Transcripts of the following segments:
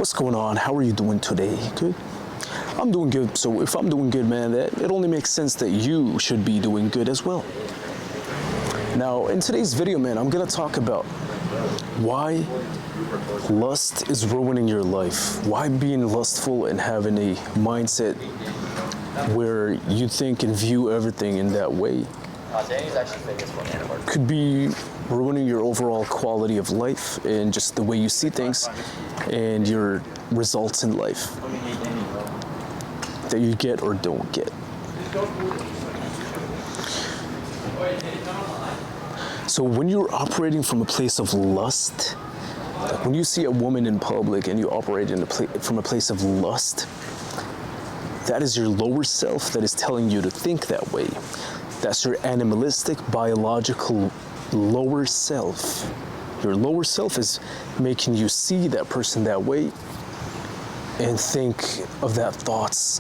What's going on? How are you doing today? Good? I'm doing good. So if I'm doing good, man, it only makes sense that you should be doing good as well. Now, in today's video, man, I'm gonna talk about why lust is ruining your life. Why being lustful and having a mindset where you think and view everything in that way could be ruining your overall quality of life and just the way you see things and your results in life that you get or don't get. So when you're operating from a place of lust, like when you see a woman in public and you operate from a place of lust, that is your lower self that is telling you to think that way. That's your animalistic, biological lower self. Your lower self is making you see that person that way and think of that thoughts.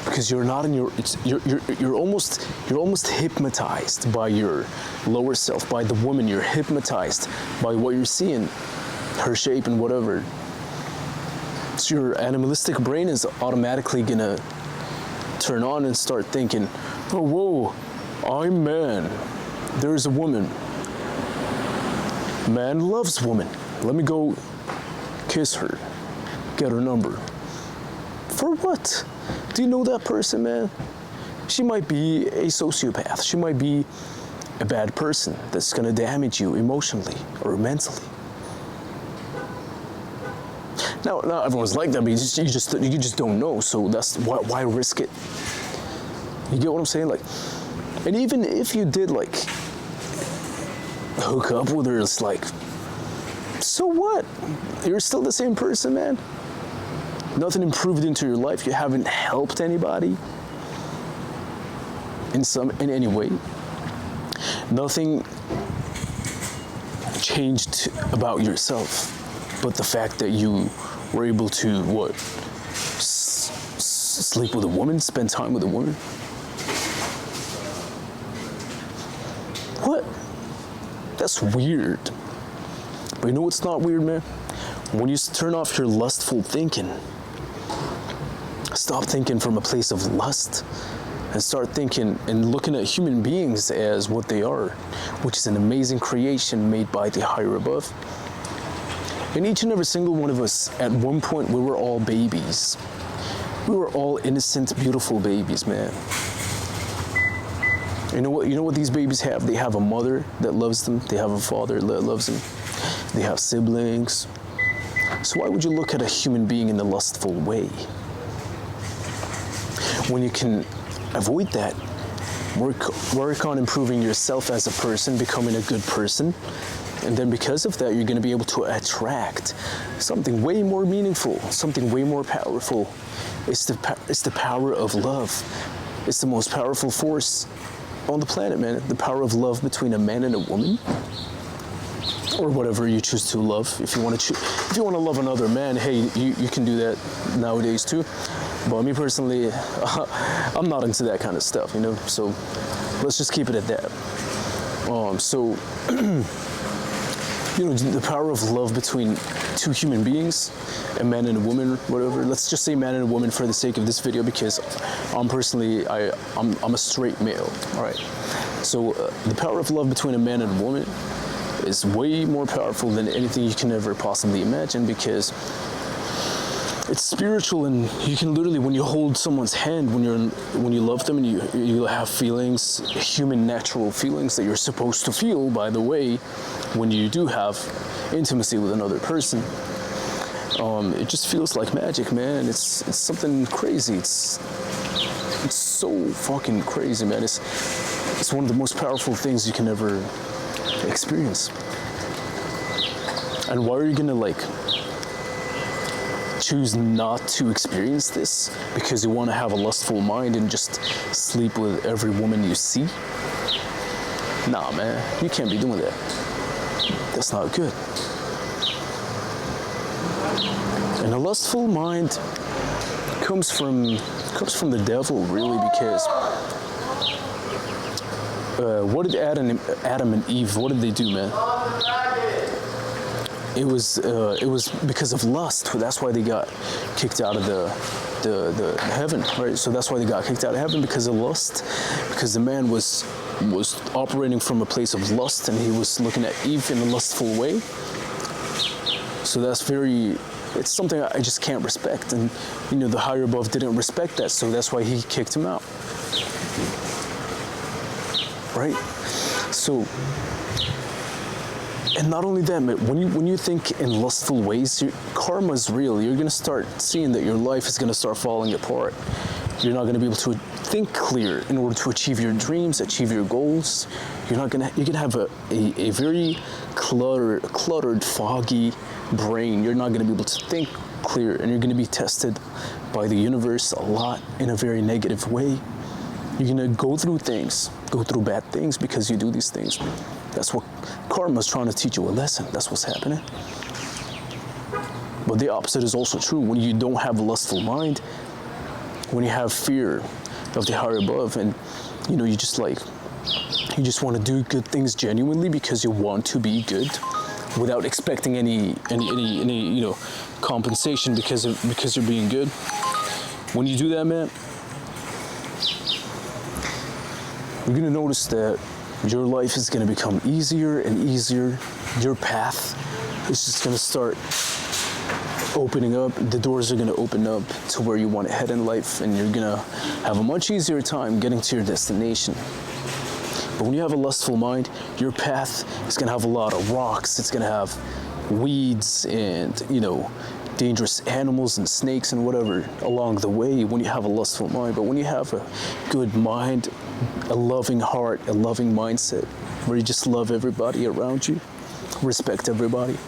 Because you're not in you're almost hypnotized by your lower self, by the woman. You're hypnotized by what you're seeing, her shape and whatever. So your animalistic brain is automatically gonna turn on and start thinking, oh, whoa, I'm man. There's a woman. Man loves woman. Let me go kiss her, get her number. For what? Do you know that person, man? She might be a sociopath. She might be a bad person that's gonna damage you emotionally or mentally. Now everyone's like that, but you just don't know. So that's why risk it. You get what I'm saying? Like, and even if you did like hook up with her, it's like, so what? You're still the same person, man. Nothing improved into your life. You haven't helped anybody in any way. Nothing changed about yourself, but the fact that you were able to sleep with a woman, spend time with a woman. What? That's weird. But you know what's not weird, man? When you turn off your lustful thinking, stop thinking from a place of lust and start thinking and looking at human beings as what they are, which is an amazing creation made by the higher above. And each and every single one of us, at one point, we were all babies. We were all innocent, beautiful babies, man. You know what these babies have? They have a mother that loves them. They have a father that loves them. They have siblings. So why would you look at a human being in a lustful way? When you can avoid that, work on improving yourself as a person, becoming a good person. And then because of that, you're going to be able to attract something way more meaningful, something way more powerful. It's the power of love. It's the most powerful force on the planet, man. The power of love between a man and a woman, or whatever you choose to love. If you want to love another man, hey, you can do that nowadays too. But me personally, I'm not into that kind of stuff, you know. So let's just keep it at that. You know, the power of love between two human beings, a man and a woman, whatever. Let's just say man and a woman for the sake of this video, because I'm a straight male. All right. So the power of love between a man and a woman is way more powerful than anything you can ever possibly imagine, because it's spiritual, and you can literally, when you hold someone's hand, when you love them, and you have feelings, human natural feelings that you're supposed to feel, by the way, when you do have intimacy with another person. It just feels like magic, man. It's something crazy. It's so fucking crazy, man. It's one of the most powerful things you can ever experience. And why are you gonna choose not to experience this? Because you want to have a lustful mind and just sleep with every woman you see? Nah, man, you can't be doing that. That's not good. And a lustful mind comes from the devil, really, because what did Adam and Eve, what did they do, man? it was because of lust. That's why they got kicked out of the heaven, right? So that's why they got kicked out of heaven, because of lust, because the man was operating from a place of lust, and he was looking at Eve in a lustful way. So it's something I just can't respect, and the higher above didn't respect that, so that's why he kicked him out, right? So, and not only that, man, when you think in lustful ways, karma's real. You're gonna start seeing that your life is gonna start falling apart. You're not gonna be able to think clear in order to achieve your dreams, achieve your goals. You're gonna have a very cluttered, foggy brain. You're not gonna be able to think clear, and you're gonna be tested by the universe a lot in a very negative way. You're gonna go through bad things because you do these things. That's what karma's trying to teach you a lesson. That's what's happening. But the opposite is also true. When you don't have a lustful mind, when you have fear of the higher above, and you just want to do good things genuinely because you want to be good, without expecting any compensation because you're being good. When you do that, man, you're gonna notice that your life is gonna become easier and easier. Your path is just gonna start opening up. The doors are gonna open up to where you want to head in life, and you're gonna have a much easier time getting to your destination. But when you have a lustful mind, your path is gonna have a lot of rocks. It's gonna have weeds and dangerous animals and snakes and whatever along the way when you have a lustful mind. But when you have a good mind, a loving heart, a loving mindset, where you just love everybody around you, respect everybody,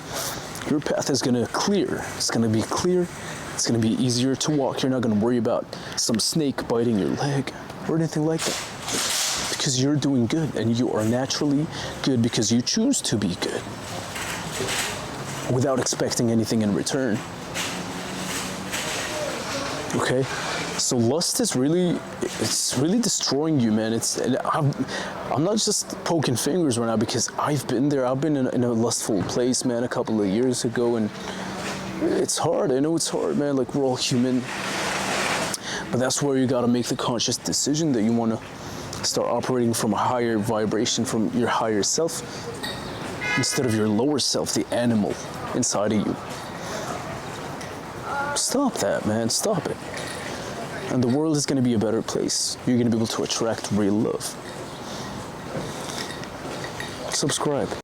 your path is gonna clear. It's gonna be clear. It's gonna be easier to walk. You're not gonna worry about some snake biting your leg or anything like that, because you're doing good, and you are naturally good because you choose to be good without expecting anything in return. Okay, so lust is really destroying you, man. I'm not just poking fingers right now, because I've been there. I've been in a lustful place, man, a couple of years ago, and it's hard. I know it's hard, man. Like, we're all human, but that's where you got to make the conscious decision that you want to start operating from a higher vibration, from your higher self, instead of your lower self, the animal inside of you. Stop that, man. Stop it. And the world is going to be a better place. You're going to be able to attract real love. Subscribe.